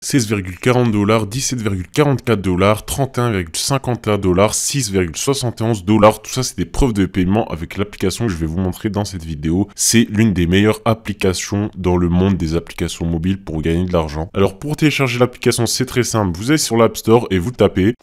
$16,40, $17,44, $31,51, $6,71. Tout ça, c'est des preuves de paiement avec l'application que je vais vous montrer dans cette vidéo. C'est l'une des meilleures applications dans le monde des applications mobiles pour gagner de l'argent. Alors, pour télécharger l'application, c'est très simple. Vous allez sur l'App Store et vous tapez.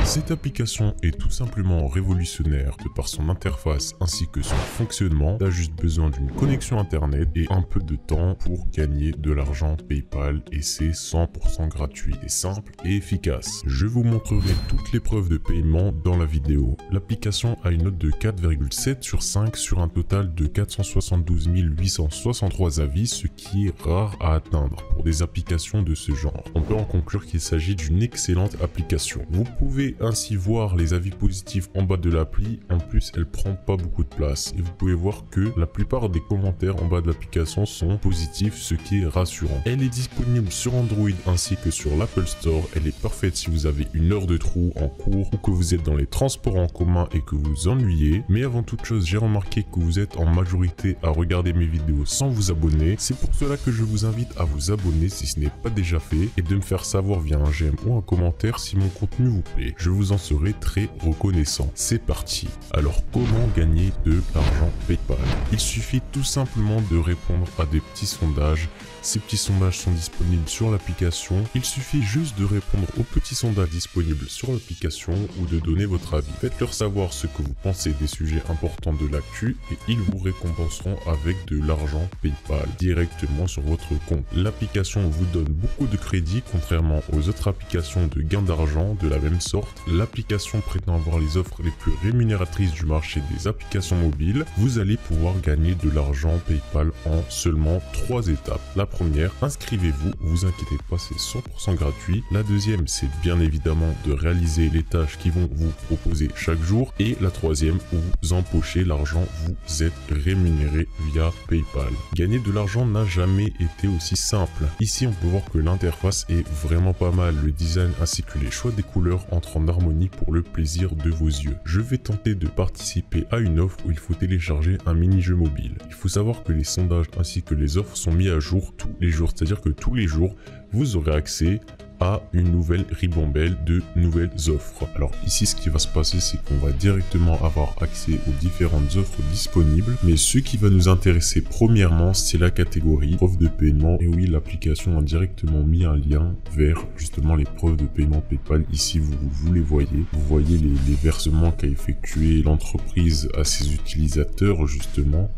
Cette application est tout simplement révolutionnaire de par son interface ainsi que son fonctionnement. Tu as juste besoin d'une connexion internet et un peu de temps pour gagner de l'argent PayPal et c'est 100% gratuit. C'est simple et efficace. Je vous montrerai toutes les preuves de paiement dans la vidéo. L'application a une note de 4,7 sur 5 sur un total de 472 863 avis, ce qui est rare à atteindre pour des applications de ce genre. On peut en conclure qu'il s'agit d'une excellente application. Vous pouvez ainsi voir les avis positifs en bas de l'appli. En plus, elle prend pas beaucoup de place et vous pouvez voir que la plupart des commentaires en bas de l'application sont positifs, ce qui est rassurant. Elle est disponible sur Android ainsi que sur l'Apple Store. Elle est parfaite si vous avez une heure de trou en cours ou que vous êtes dans les transports en commun et que vous vous ennuyez. Mais avant toute chose, j'ai remarqué que vous êtes en majorité à regarder mes vidéos sans vous abonner. C'est pour cela que je vous invite à vous abonner si ce n'est pas déjà fait et de me faire savoir via un j'aime ou un commentaire si mon contenu vous plaît. Je vous en serai très reconnaissant. C'est parti. Alors, comment gagner de l'argent PayPal? Il suffit tout simplement de répondre à des petits sondages. Ces petits sondages sont disponibles sur l'application. Il suffit juste de répondre aux petits sondages disponibles sur l'application ou de donner votre avis. Faites-leur savoir ce que vous pensez des sujets importants de l'actu et ils vous récompenseront avec de l'argent PayPal directement sur votre compte. L'application vous donne beaucoup de crédits contrairement aux autres applications de gain d'argent de la même sorte. L'application prétend avoir les offres les plus rémunératrices du marché des applications mobiles. Vous allez pouvoir gagner de l'argent PayPal en seulement 3 étapes. La première, inscrivez-vous, vous inquiétez pas, c'est 100% gratuit. La deuxième, c'est bien évidemment de réaliser les tâches qui vont vous proposer chaque jour. Et la troisième, vous empochez l'argent, vous êtes rémunéré via PayPal. Gagner de l'argent n'a jamais été aussi simple. Ici, on peut voir que l'interface est vraiment pas mal. Le design ainsi que les choix des couleurs entrent en harmonie pour le plaisir de vos yeux. Je vais tenter de participer à une offre où il faut télécharger un mini-jeu mobile. Il faut savoir que les sondages ainsi que les offres sont mis à jour tous les jours, c'est-à-dire que tous les jours, vous aurez accès à une nouvelle ribambelle de nouvelles offres. Alors ici, ce qui va se passer, c'est qu'on va directement avoir accès aux différentes offres disponibles. Mais ce qui va nous intéresser premièrement, c'est la catégorie preuves de paiement. Et oui, l'application a directement mis un lien vers justement les preuves de paiement PayPal. Ici, vous les voyez. Vous voyez les versements qu'a effectué l'entreprise à ses utilisateurs justement.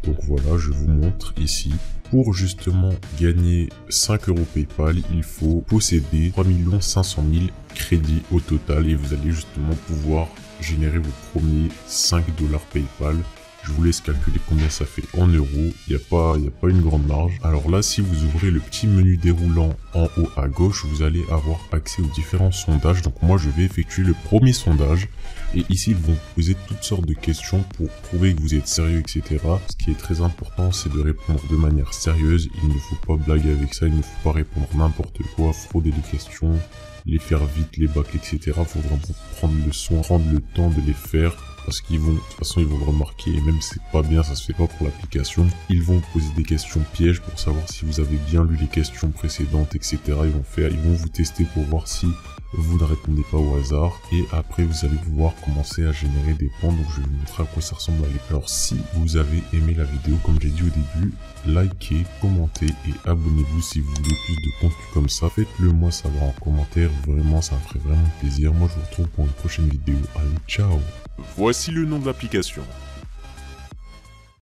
Donc voilà, je vous montre ici. Pour justement gagner 5 € PayPal, il faut posséder 3 500 000 crédits au total et vous allez justement pouvoir générer vos premiers 5 $ PayPal. Je vous laisse calculer combien ça fait en euros. Il n'y a pas une grande marge. Alors là, si vous ouvrez le petit menu déroulant en haut à gauche, vous allez avoir accès aux différents sondages. Donc moi, je vais effectuer le premier sondage. Et ici, ils vont vous poser toutes sortes de questions pour prouver que vous êtes sérieux, etc. Ce qui est très important, c'est de répondre de manière sérieuse. Il ne faut pas blaguer avec ça. Il ne faut pas répondre n'importe quoi, frauder les questions, les faire vite, les bacs, etc. Il faut vraiment prendre le soin, prendre le temps de les faire. Parce qu'ils vont, de toute façon, ils vont le remarquer, et même si c'est pas bien, ça se fait pas pour l'application. Ils vont vous poser des questions pièges pour savoir si vous avez bien lu les questions précédentes, etc. Ils vont vous tester pour voir si vous ne répondez pas au hasard. Et après, vous allez pouvoir commencer à générer des points. Donc, je vais vous montrer à quoi ça ressemble avec. Alors, si vous avez aimé la vidéo, comme j'ai dit au début, likez, commentez et abonnez-vous si vous voulez plus de contenu comme ça. Faites-le moi savoir en commentaire. Vraiment, ça me ferait vraiment plaisir. Moi, je vous retrouve pour une prochaine vidéo. Allez, ciao! Voici le nom de l'application.